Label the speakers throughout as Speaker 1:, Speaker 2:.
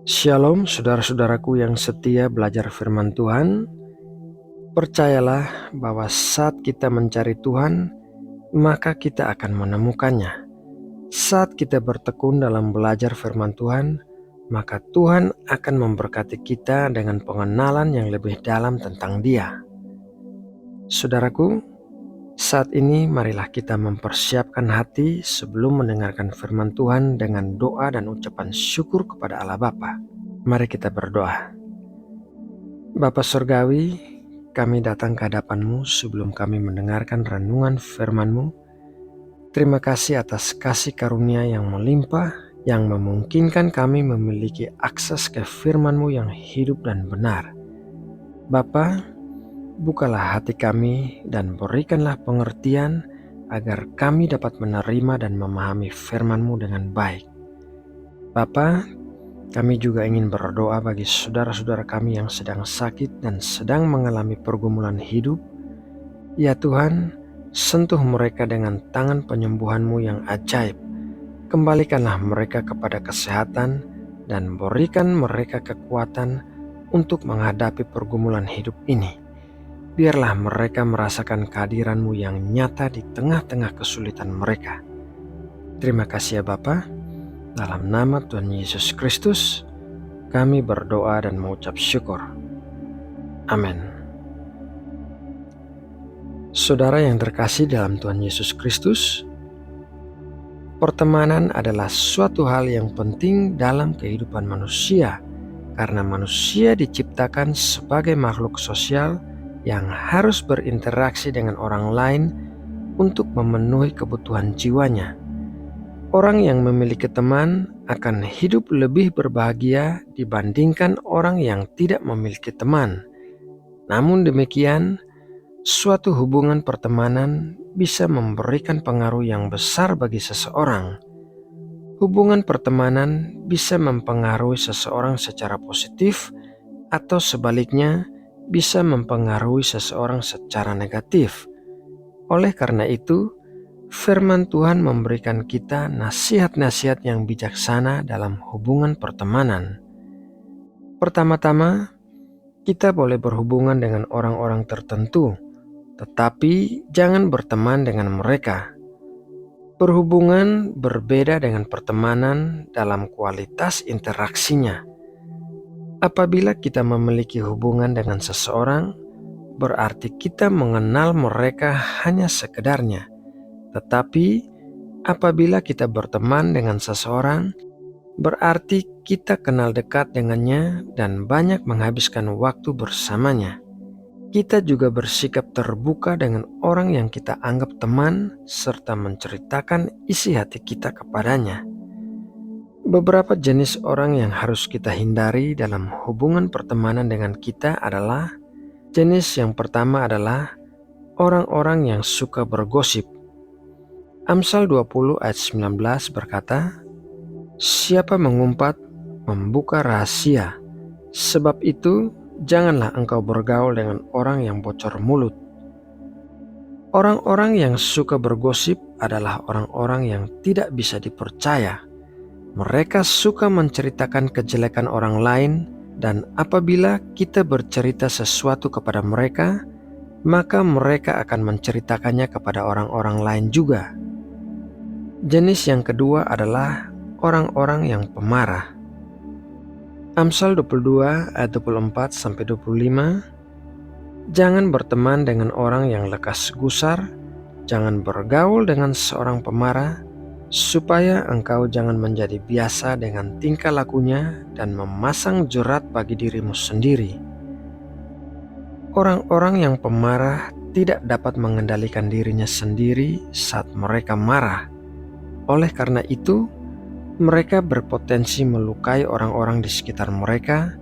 Speaker 1: Shalom saudara-saudaraku yang setia belajar firman Tuhan. Percayalah bahwa saat kita mencari Tuhan, maka kita akan menemukannya. Saat kita bertekun dalam belajar firman Tuhan, maka Tuhan akan memberkati kita dengan pengenalan yang lebih dalam tentang Dia. Saudaraku, saat ini marilah kita mempersiapkan hati sebelum mendengarkan firman Tuhan dengan doa dan ucapan syukur kepada Allah Bapa. Mari kita berdoa. Bapa Surgawi, kami datang ke hadapan-Mu sebelum kami mendengarkan renungan firman-Mu. Terima kasih atas kasih karunia yang melimpah, yang memungkinkan kami memiliki akses ke firman-Mu yang hidup dan benar. Bapa, bukalah hati kami dan berikanlah pengertian agar kami dapat menerima dan memahami firman-Mu dengan baik. Bapa, kami juga ingin berdoa bagi saudara-saudara kami yang sedang sakit dan sedang mengalami pergumulan hidup. Ya Tuhan, sentuh mereka dengan tangan penyembuhan-Mu yang ajaib. Kembalikanlah mereka kepada kesehatan dan berikan mereka kekuatan untuk menghadapi pergumulan hidup ini. Biarlah mereka merasakan kehadiran-Mu yang nyata di tengah-tengah kesulitan mereka. Terima kasih ya Bapa. Dalam nama Tuhan Yesus Kristus, kami berdoa dan mengucap syukur. Amin. Saudara yang terkasih dalam Tuhan Yesus Kristus, pertemanan adalah suatu hal yang penting dalam kehidupan manusia, karena manusia diciptakan sebagai makhluk sosial yang harus berinteraksi dengan orang lain untuk memenuhi kebutuhan jiwanya. Orang yang memiliki teman akan hidup lebih berbahagia dibandingkan orang yang tidak memiliki teman. Namun demikian, suatu hubungan pertemanan bisa memberikan pengaruh yang besar bagi seseorang. Hubungan pertemanan bisa mempengaruhi seseorang secara positif atau sebaliknya bisa mempengaruhi seseorang secara negatif. Oleh karena itu, firman Tuhan memberikan kita nasihat-nasihat yang bijaksana dalam hubungan pertemanan. Pertama-tama, kita boleh berhubungan dengan orang-orang tertentu, tetapi jangan berteman dengan mereka. Berhubungan berbeda dengan pertemanan dalam kualitas interaksinya. Apabila kita memiliki hubungan dengan seseorang, berarti kita mengenal mereka hanya sekedarnya. Tetapi apabila kita berteman dengan seseorang, berarti kita kenal dekat dengannya dan banyak menghabiskan waktu bersamanya. Kita juga bersikap terbuka dengan orang yang kita anggap teman serta menceritakan isi hati kita kepadanya. Beberapa jenis orang yang harus kita hindari dalam hubungan pertemanan dengan kita adalah: jenis yang pertama adalah orang-orang yang suka bergosip. Amsal 20 ayat 19 berkata, "Siapa mengumpat, membuka rahasia. Sebab itu, janganlah engkau bergaul dengan orang yang bocor mulut." Orang-orang yang suka bergosip adalah orang-orang yang tidak bisa dipercaya. Mereka suka menceritakan kejelekan orang lain, dan apabila kita bercerita sesuatu kepada mereka, maka mereka akan menceritakannya kepada orang-orang lain juga. Jenis yang kedua adalah orang-orang yang pemarah. Amsal 22 ayat 24-25, "Jangan berteman dengan orang yang lekas gusar, jangan bergaul dengan seorang pemarah, supaya engkau jangan menjadi biasa dengan tingkah lakunya dan memasang jerat bagi dirimu sendiri." Orang-orang yang pemarah tidak dapat mengendalikan dirinya sendiri saat mereka marah. Oleh karena itu, mereka berpotensi melukai orang-orang di sekitar mereka,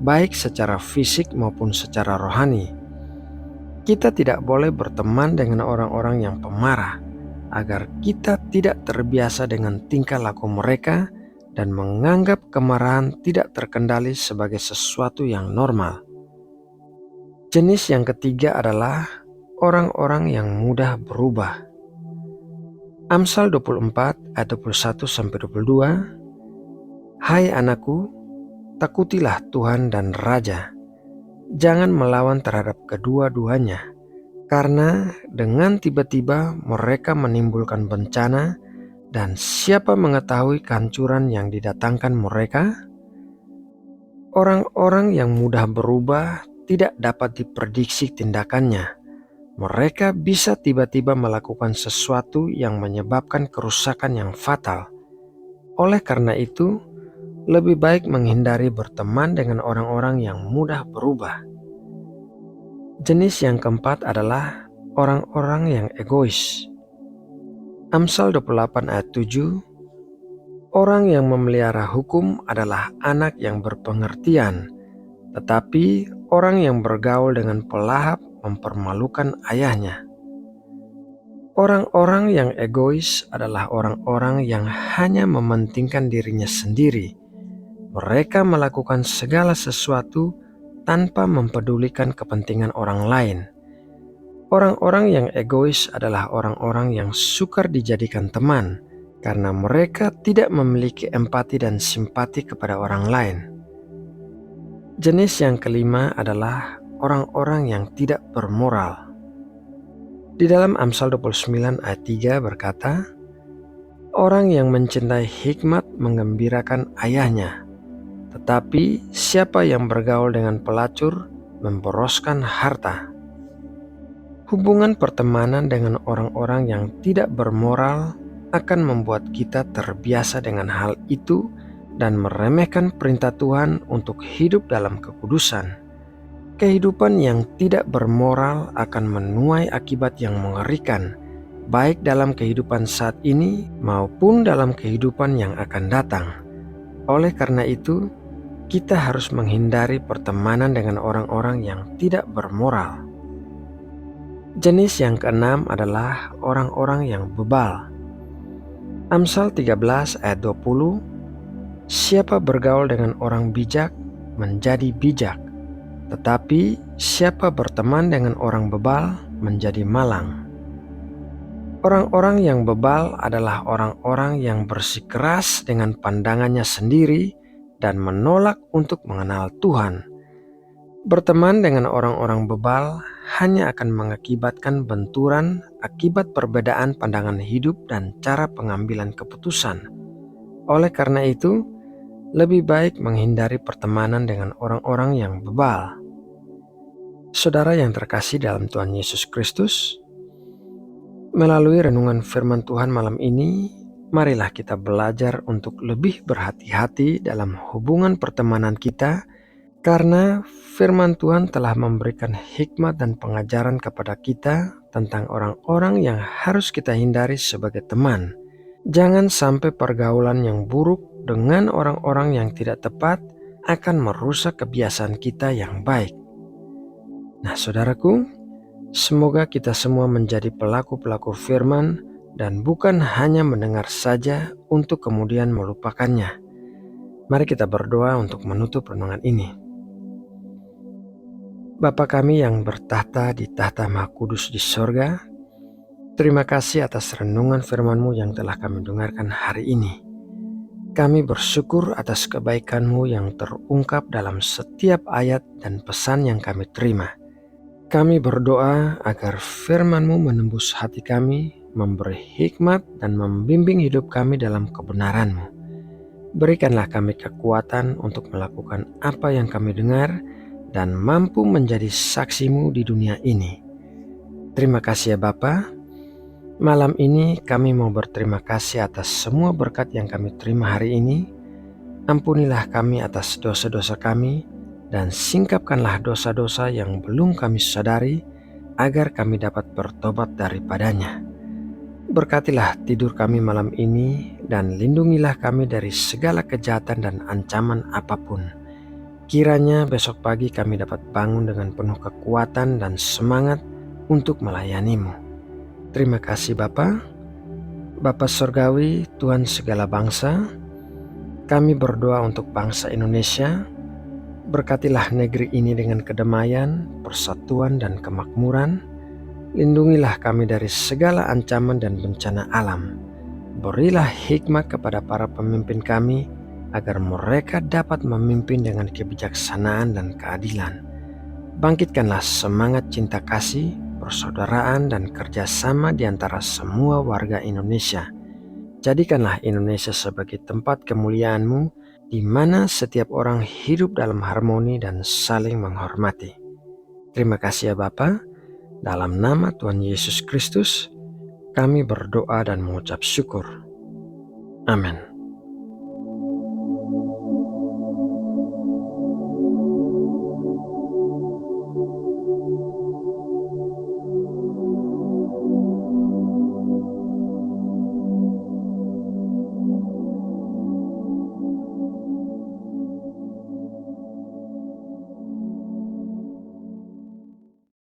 Speaker 1: baik secara fisik maupun secara rohani. Kita tidak boleh berteman dengan orang-orang yang pemarah, agar kita tidak terbiasa dengan tingkah laku mereka dan menganggap kemarahan tidak terkendali sebagai sesuatu yang normal. Jenis yang ketiga adalah orang-orang yang mudah berubah. Amsal 24 ayat 21-22. Hai anakku, takutilah Tuhan dan Raja. Jangan melawan terhadap kedua-duanya, karena dengan tiba-tiba mereka menimbulkan bencana, dan siapa mengetahui kehancuran yang didatangkan mereka? Orang-orang yang mudah berubah tidak dapat diprediksi tindakannya. Mereka bisa tiba-tiba melakukan sesuatu yang menyebabkan kerusakan yang fatal. Oleh karena itu, lebih baik menghindari berteman dengan orang-orang yang mudah berubah. Jenis yang keempat adalah orang-orang yang egois. Amsal 28 ayat 7. Orang yang memelihara hukum adalah anak yang berpengertian, tetapi orang yang bergaul dengan pelahap mempermalukan ayahnya. Orang-orang yang egois adalah orang-orang yang hanya mementingkan dirinya sendiri. Mereka melakukan segala sesuatu tanpa mempedulikan kepentingan orang lain. Orang-orang yang egois adalah orang-orang yang sukar dijadikan teman, karena mereka tidak memiliki empati dan simpati kepada orang lain. Jenis yang kelima adalah orang-orang yang tidak bermoral. Di dalam Amsal 29 ayat 3 berkata, orang yang mencintai hikmat menggembirakan ayahnya, tetapi siapa yang bergaul dengan pelacur memboroskan harta. Hubungan pertemanan dengan orang-orang yang tidak bermoral akan membuat kita terbiasa dengan hal itu dan meremehkan perintah Tuhan untuk hidup dalam kekudusan. Kehidupan yang tidak bermoral akan menuai akibat yang mengerikan, baik dalam kehidupan saat ini maupun dalam kehidupan yang akan datang. Oleh karena itu, kita harus menghindari pertemanan dengan orang-orang yang tidak bermoral. Jenis yang keenam adalah orang-orang yang bebal. Amsal 13 ayat 20. Siapa bergaul dengan orang bijak menjadi bijak, tetapi siapa berteman dengan orang bebal menjadi malang. Orang-orang yang bebal adalah orang-orang yang bersikeras dengan pandangannya sendiri dan menolak untuk mengenal Tuhan. Berteman dengan orang-orang bebal hanya akan mengakibatkan benturan akibat perbedaan pandangan hidup dan cara pengambilan keputusan. Oleh karena itu, lebih baik menghindari pertemanan dengan orang-orang yang bebal. Saudara yang terkasih dalam Tuhan Yesus Kristus, melalui renungan firman Tuhan malam ini, marilah kita belajar untuk lebih berhati-hati dalam hubungan pertemanan kita, karena firman Tuhan telah memberikan hikmat dan pengajaran kepada kita tentang orang-orang yang harus kita hindari sebagai teman. Jangan sampai pergaulan yang buruk dengan orang-orang yang tidak tepat akan merusak kebiasaan kita yang baik. Nah, saudaraku, semoga kita semua menjadi pelaku-pelaku firman dan bukan hanya mendengar saja untuk kemudian melupakannya. Mari kita berdoa untuk menutup renungan ini. Bapa kami yang bertahta di tahta Maha Kudus di sorga, terima kasih atas renungan firman-Mu yang telah kami dengarkan hari ini. Kami bersyukur atas kebaikan-Mu yang terungkap dalam setiap ayat dan pesan yang kami terima. Kami berdoa agar firman-Mu menembus hati kami, memberi hikmat dan membimbing hidup kami dalam kebenaran-Mu. Berikanlah kami kekuatan untuk melakukan apa yang kami dengar dan mampu menjadi saksi-Mu di dunia ini. Terima kasih ya Bapa. Malam ini kami mau berterima kasih atas semua berkat yang kami terima hari ini. Ampunilah kami atas dosa-dosa kami dan singkapkanlah dosa-dosa yang belum kami sadari agar kami dapat bertobat daripadanya. Berkatilah tidur kami malam ini dan lindungilah kami dari segala kejahatan dan ancaman apapun. Kiranya besok pagi kami dapat bangun dengan penuh kekuatan dan semangat untuk melayani-Mu. Terima kasih Bapa. Bapa Surgawi, Tuhan segala bangsa, kami berdoa untuk bangsa Indonesia. Berkatilah negeri ini dengan kedamaian, persatuan, dan kemakmuran. Lindungilah kami dari segala ancaman dan bencana alam. Berilah hikmat kepada para pemimpin kami, agar mereka dapat memimpin dengan kebijaksanaan dan keadilan. Bangkitkanlah semangat cinta kasih, persaudaraan, dan kerjasama di antara semua warga Indonesia. Jadikanlah Indonesia sebagai tempat kemuliaan-Mu, di mana setiap orang hidup dalam harmoni dan saling menghormati. Terima kasih ya Bapa. Dalam nama Tuhan Yesus Kristus, kami berdoa dan mengucap syukur. Amin.